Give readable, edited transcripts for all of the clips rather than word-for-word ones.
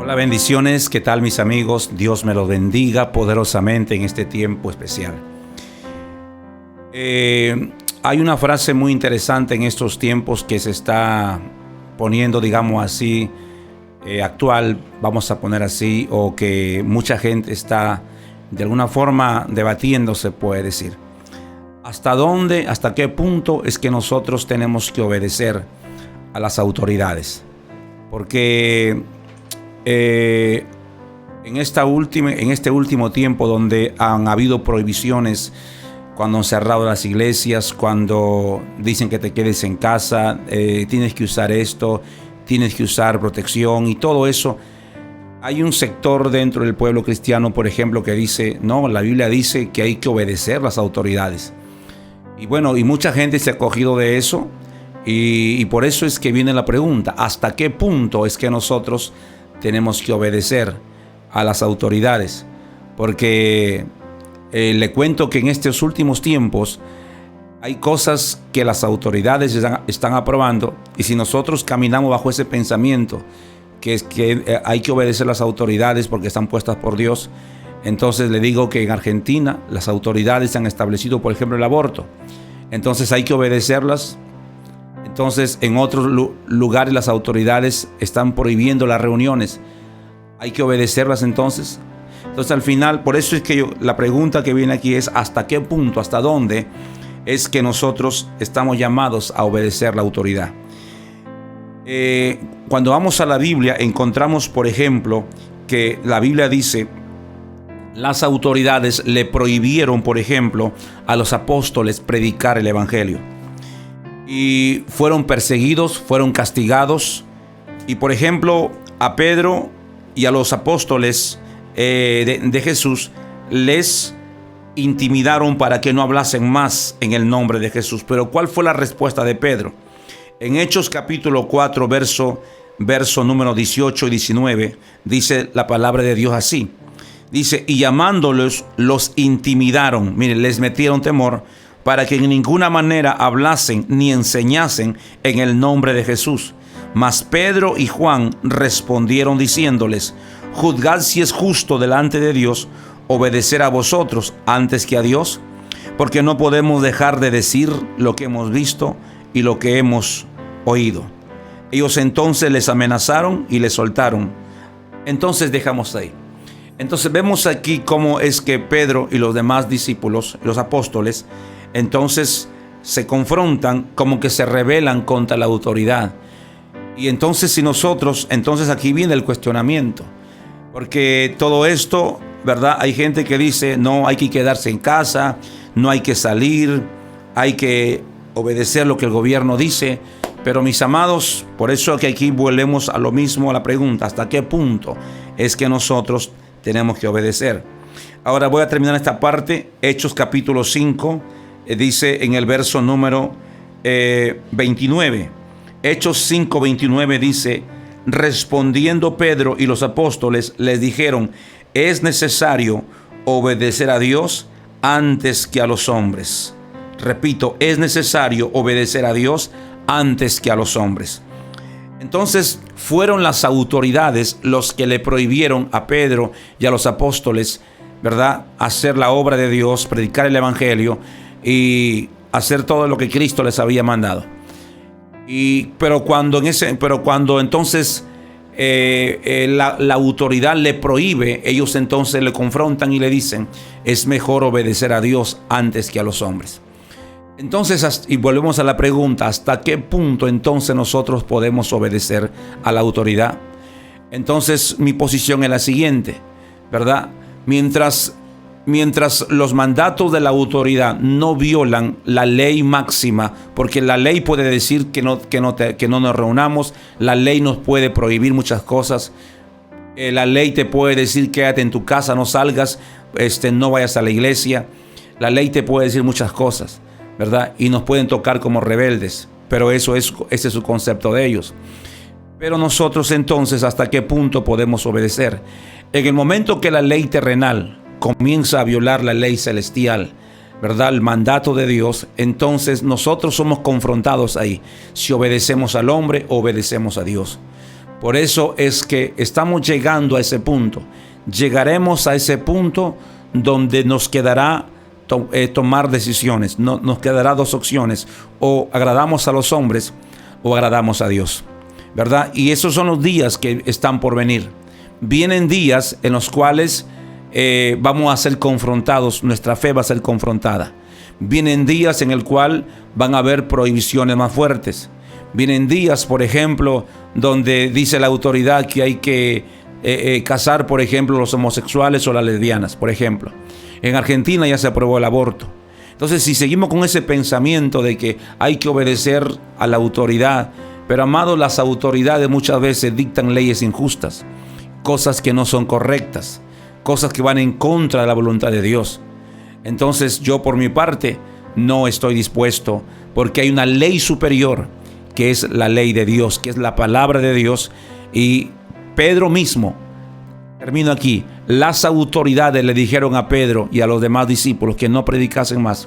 Hola, bendiciones. ¿Qué tal, mis amigos? Dios me los bendiga poderosamente en este tiempo especial. Hay una frase muy interesante en estos tiempos que se está poniendo, digamos así, actual, vamos a poner así, o que mucha gente está de alguna forma debatiendo, se puede decir. ¿Hasta dónde, hasta qué punto es que nosotros tenemos que obedecer a las autoridades? Porque en este último tiempo, donde han habido prohibiciones, cuando han cerrado las iglesias, cuando dicen que te quedes en casa, tienes que usar esto, tienes que usar protección y todo eso, hay un sector dentro del pueblo cristiano, por ejemplo, que dice, no, la Biblia dice que hay que obedecer las autoridades. Y bueno, y mucha gente se ha cogido de eso, y por eso es que viene la pregunta, ¿hasta qué punto es que nosotros tenemos que obedecer a las autoridades? Porque le cuento que en estos últimos tiempos hay cosas que las autoridades están aprobando, y si nosotros caminamos bajo ese pensamiento que es que hay que obedecer a las autoridades porque están puestas por Dios, entonces le digo que en Argentina las autoridades han establecido, por ejemplo, el aborto. Entonces hay que obedecerlas. Entonces en otros lugares las autoridades están prohibiendo las reuniones. Hay que obedecerlas entonces. Entonces al final, por eso es que la pregunta que viene aquí es ¿hasta qué punto, hasta dónde es que nosotros estamos llamados a obedecer la autoridad? Cuando vamos a la Biblia encontramos, por ejemplo, que la Biblia dice, las autoridades le prohibieron, por ejemplo, a los apóstoles predicar el evangelio. Y fueron perseguidos, fueron castigados. Y por ejemplo, a Pedro y a los apóstoles de Jesús les intimidaron para que no hablasen más en el nombre de Jesús. Pero ¿cuál fue la respuesta de Pedro? En Hechos capítulo 4, verso número 18 y 19, dice la palabra de Dios así. Dice, y llamándolos, los intimidaron. Miren, les metieron temor para que en ninguna manera hablasen ni enseñasen en el nombre de Jesús. Mas Pedro y Juan respondieron diciéndoles, juzgad si es justo delante de Dios obedecer a vosotros antes que a Dios, porque no podemos dejar de decir lo que hemos visto y lo que hemos oído. Ellos entonces les amenazaron y les soltaron. Entonces dejamos ahí. Entonces vemos aquí cómo es que Pedro y los demás discípulos, los apóstoles, entonces se confrontan, como que se rebelan contra la autoridad. Y entonces si nosotros, entonces aquí viene el cuestionamiento. Porque todo esto, ¿verdad? Hay gente que dice, no, hay que quedarse en casa, no hay que salir, hay que obedecer lo que el gobierno dice. Pero mis amados, por eso que aquí volvemos a lo mismo, a la pregunta, ¿hasta qué punto es que nosotros tenemos que obedecer? Ahora voy a terminar esta parte. Hechos capítulo 5, dice en el verso número 29. Hechos 5, 29 dice, respondiendo Pedro y los apóstoles les dijeron, es necesario obedecer a Dios antes que a los hombres. Repito, es necesario obedecer a Dios antes que a los hombres. Entonces fueron las autoridades los que le prohibieron a Pedro y a los apóstoles, ¿verdad?, hacer la obra de Dios, predicar el evangelio y hacer todo lo que Cristo les había mandado. Pero cuando entonces la autoridad le prohíbe, ellos entonces le confrontan y le dicen, es mejor obedecer a Dios antes que a los hombres. Entonces, y volvemos a la pregunta, ¿hasta qué punto entonces nosotros podemos obedecer a la autoridad? Entonces mi posición es la siguiente, ¿verdad? Mientras los mandatos de la autoridad no violan la ley máxima, porque la ley puede decir que no nos reunamos, la ley nos puede prohibir muchas cosas, la ley te puede decir quédate en tu casa, no salgas, no vayas a la iglesia, la ley te puede decir muchas cosas, ¿verdad? Y nos pueden tocar como rebeldes, pero ese es su concepto de ellos. Pero nosotros entonces, ¿hasta qué punto podemos obedecer? En el momento que la ley terrenal comienza a violar la ley celestial, ¿verdad?, el mandato de Dios, entonces nosotros somos confrontados ahí, si obedecemos al hombre o obedecemos a Dios. Por eso es que estamos llegando a ese punto. Llegaremos a ese punto donde nos quedará tomar decisiones. Nos quedará dos opciones: o agradamos a los hombres o agradamos a Dios, ¿verdad? Y esos son los días que están por venir. Vienen días en los cuales vamos a ser confrontados, nuestra fe va a ser confrontada. Vienen días en el cual van a haber prohibiciones más fuertes. Vienen días, por ejemplo, donde dice la autoridad que hay que casar, por ejemplo, los homosexuales o las lesbianas, por ejemplo. En Argentina ya se aprobó el aborto. Entonces, si seguimos con ese pensamiento de que hay que obedecer a la autoridad, pero amados, las autoridades muchas veces dictan leyes injustas, cosas que no son correctas, cosas que van en contra de la voluntad de Dios. Entonces, yo por mi parte no estoy dispuesto, porque hay una ley superior, que es la ley de Dios, que es la palabra de Dios. Y Pedro mismo, termino aquí, las autoridades le dijeron a Pedro y a los demás discípulos que no predicasen más,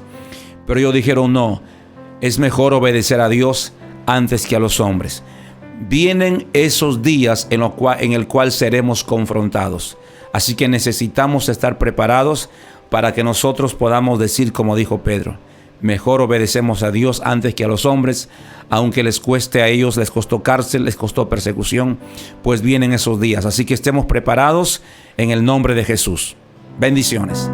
pero ellos dijeron: no, es mejor obedecer a Dios antes que a los hombres. Vienen esos días en el cual seremos confrontados, así que necesitamos estar preparados para que nosotros podamos decir, como dijo Pedro: mejor obedecemos a Dios antes que a los hombres, aunque les cueste a ellos, les costó cárcel, les costó persecución, pues vienen esos días. Así que estemos preparados en el nombre de Jesús. Bendiciones.